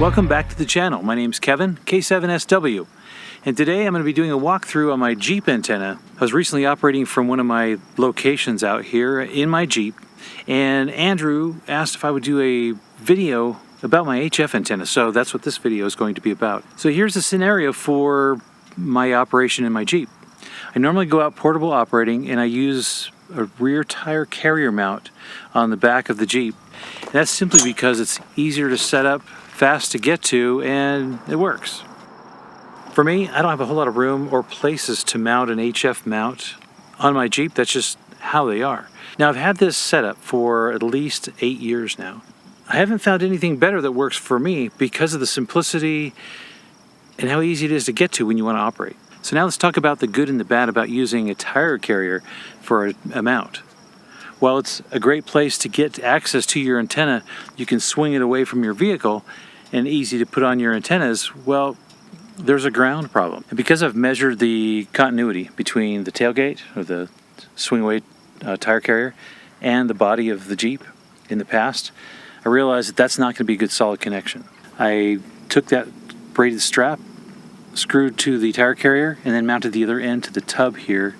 Welcome back to the channel. My name's Kevin, K7SW, and today I'm going to be doing a walkthrough on my Jeep antenna. I was recently operating from one of my locations out here in my Jeep, and Andrew asked if I would do a video about my HF antenna, so that's what this video is going to be about. So here's the scenario for my operation in my Jeep. I normally go out portable operating and I use a rear tire carrier mount on the back of the Jeep. And that's simply because it's easier to set up, fast to get to, and it works. For me, I don't have a whole lot of room or places to mount an HF mount on my Jeep. That's just how they are. Now, I've had this set up for at least 8 years now. I haven't found anything better that works for me because of the simplicity and how easy it is to get to when you want to operate. So now let's talk about the good and the bad about using a tire carrier for a mount. While it's a great place to get access to your antenna, you can swing it away from your vehicle and easy to put on your antennas. Well, there's a ground problem. And because I've measured the continuity between the tailgate or the swing away tire carrier and the body of the Jeep in the past, I realized that that's not going to be a good solid connection. I took that braided strap, screwed to the tire carrier, and then mounted the other end to the tub here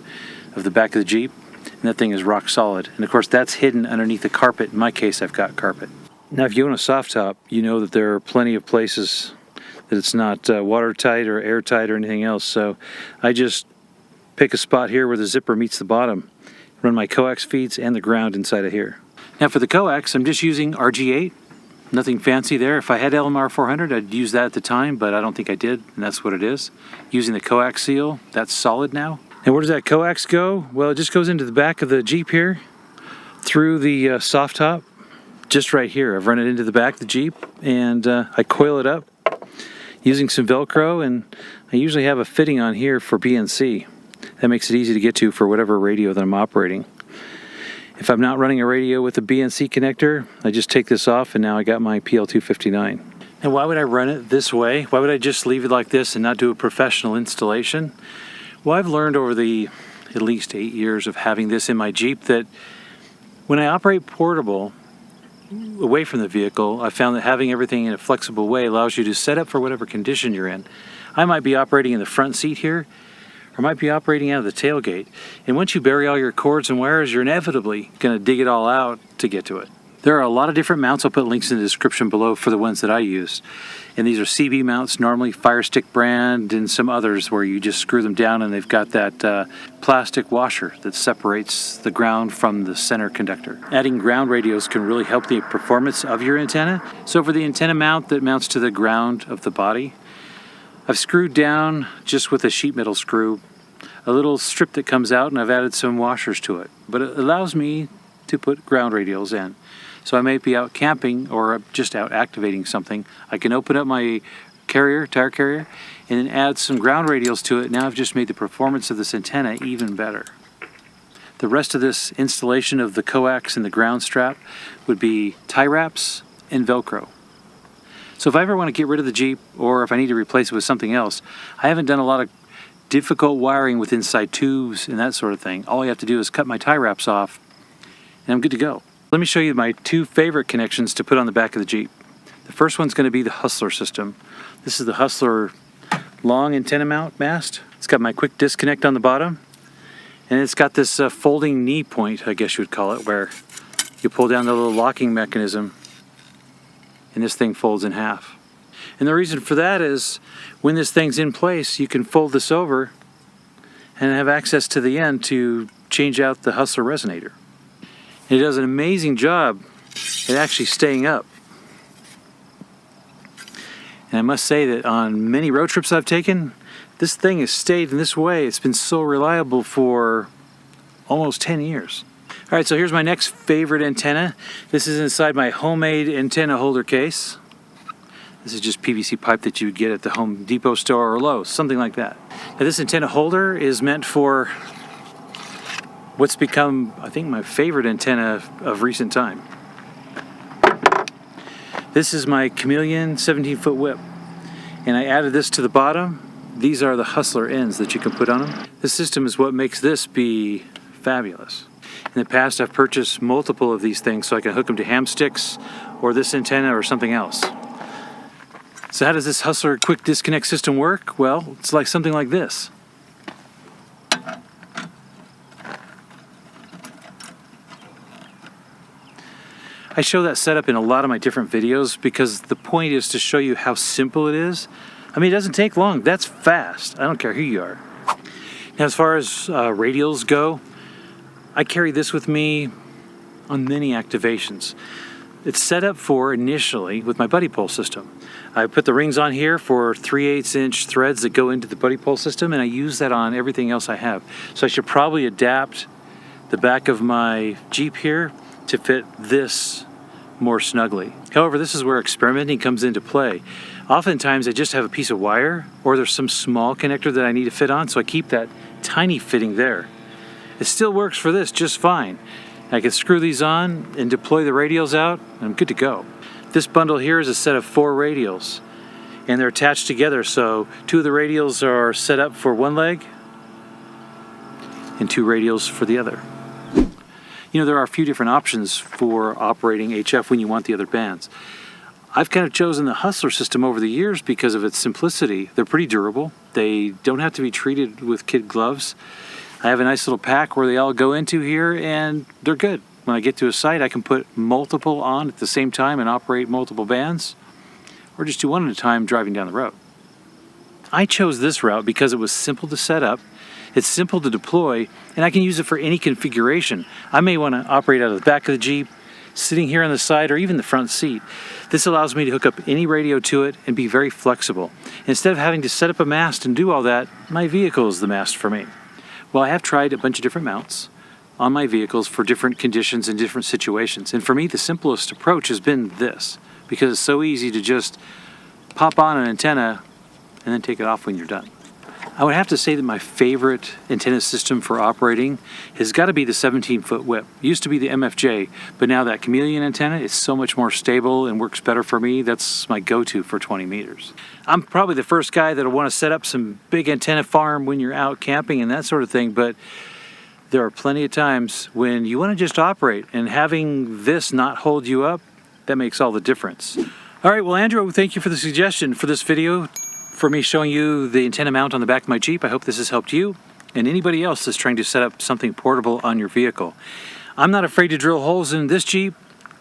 of the back of the Jeep, and that thing is rock solid. And of course that's hidden underneath the carpet. In my case, I've got carpet. Now, if you own a soft top, you know that there are plenty of places that it's not watertight or airtight or anything else. So I just pick a spot here where the zipper meets the bottom, run my coax feeds and the ground inside of here. Now for the coax, I'm just using RG8, nothing fancy there. If I had LMR 400, I'd use that at the time, but I don't think I did, and that's what it is. Using the coax seal, that's solid now. And where does that coax go? Well, it just goes into the back of the Jeep here, through the soft top, just right here. I've run it into the back of the Jeep, and I coil it up using some Velcro, and I usually have a fitting on here for BNC. That makes it easy to get to for whatever radio that I'm operating. If I'm not running a radio with a BNC connector, I just take this off, and now I got my PL259. And why would I run it this way? Why would I just leave it like this and not do a professional installation? Well, I've learned over the at least 8 years of having this in my Jeep that when I operate portable away from the vehicle, I found that having everything in a flexible way allows you to set up for whatever condition you're in. I might be operating in the front seat here, or might be operating out of the tailgate. And once you bury all your cords and wires, you're inevitably going to dig it all out to get to it. There are a lot of different mounts. I'll put links in the description below for the ones that I use. And these are CB mounts, normally Firestick brand, and some others where you just screw them down and they've got that plastic washer that separates the ground from the center conductor. Adding ground radios can really help the performance of your antenna. So for the antenna mount that mounts to the ground of the body, I've screwed down, just with a sheet metal screw, a little strip that comes out, and I've added some washers to it. But it allows me to put ground radials in. So I may be out camping or just out activating something. I can open up my tire carrier, and then add some ground radials to it. Now I've just made the performance of this antenna even better. The rest of this installation of the coax and the ground strap would be tie wraps and Velcro. So if I ever want to get rid of the Jeep, or if I need to replace it with something else, I haven't done a lot of difficult wiring with inside tubes and that sort of thing. All I have to do is cut my tie wraps off, and I'm good to go. Let me show you my two favorite connections to put on the back of the Jeep. The first one's going to be the Hustler system. This is the Hustler long antenna mount mast. It's got my quick disconnect on the bottom, and it's got this folding knee point, I guess you would call it, where you pull down the little locking mechanism and this thing folds in half. And the reason for that is when this thing's in place, you can fold this over and have access to the end to change out the Hustler resonator. And it does an amazing job at actually staying up. And I must say that on many road trips I've taken, this thing has stayed in this way. It's been so reliable for almost 10 years. All right, so here's my next favorite antenna. This is inside my homemade antenna holder case. This is just PVC pipe that you would get at the Home Depot store or Lowe's, something like that. Now, this antenna holder is meant for what's become, I think, my favorite antenna of recent time. This is my Chameleon 17-foot whip, and I added this to the bottom. These are the Hustler ends that you can put on them. This system is what makes this be fabulous. In the past, I've purchased multiple of these things so I can hook them to ham sticks or this antenna or something else. So how does this Hustler quick disconnect system work? Well, it's like something like this. I show that setup in a lot of my different videos because the point is to show you how simple it is. I mean, it doesn't take long. That's fast. I don't care who you are. Now, as far as radials go, I carry this with me on many activations. It's set up for initially with my buddy pole system. I put the rings on here for 3/8 inch threads that go into the buddy pole system, and I use that on everything else I have. So I should probably adapt the back of my Jeep here to fit this more snugly. However, this is where experimenting comes into play. Oftentimes I just have a piece of wire or there's some small connector that I need to fit on, so I keep that tiny fitting there. It still works for this just fine. I can screw these on and deploy the radials out and I'm good to go. This bundle here is a set of 4 radials and they're attached together, so 2 of the radials are set up for one leg and 2 radials for the other. You know, there are a few different options for operating HF when you want the other bands. I've kind of chosen the Hustler system over the years because of its simplicity. They're pretty durable. They don't have to be treated with kid gloves. I have a nice little pack where they all go into here and they're good. When I get to a site, I can put multiple on at the same time and operate multiple bands, or just do one at a time driving down the road. I chose this route because it was simple to set up, it's simple to deploy, and I can use it for any configuration. I may want to operate out of the back of the Jeep, sitting here on the side, or even the front seat. This allows me to hook up any radio to it and be very flexible. Instead of having to set up a mast and do all that, my vehicle is the mast for me. Well, I have tried a bunch of different mounts on my vehicles for different conditions and different situations. And for me, the simplest approach has been this, because it's so easy to just pop on an antenna and then take it off when you're done. I would have to say that my favorite antenna system for operating has got to be the 17-foot whip. It used to be the MFJ, but now that chameleon antenna is so much more stable and works better for me. That's my go-to for 20 meters. I'm probably the first guy that'll want to set up some big antenna farm when you're out camping and that sort of thing, but there are plenty of times when you want to just operate, and having this not hold you up, that makes all the difference. All right, well, Andrew, thank you for the suggestion for this video, for me showing you the antenna mount on the back of my Jeep. I hope this has helped you and anybody else that's trying to set up something portable on your vehicle. I'm not afraid to drill holes in this Jeep.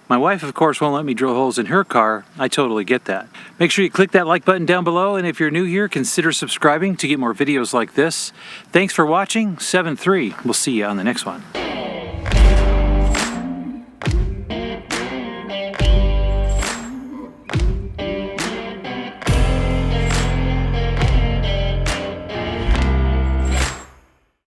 My wife, of course, won't let me drill holes in her car. I totally get that. Make sure you click that like button down below, and if you're new here, consider subscribing to get more videos like this. Thanks for watching. 7-3. We'll see you on the next one.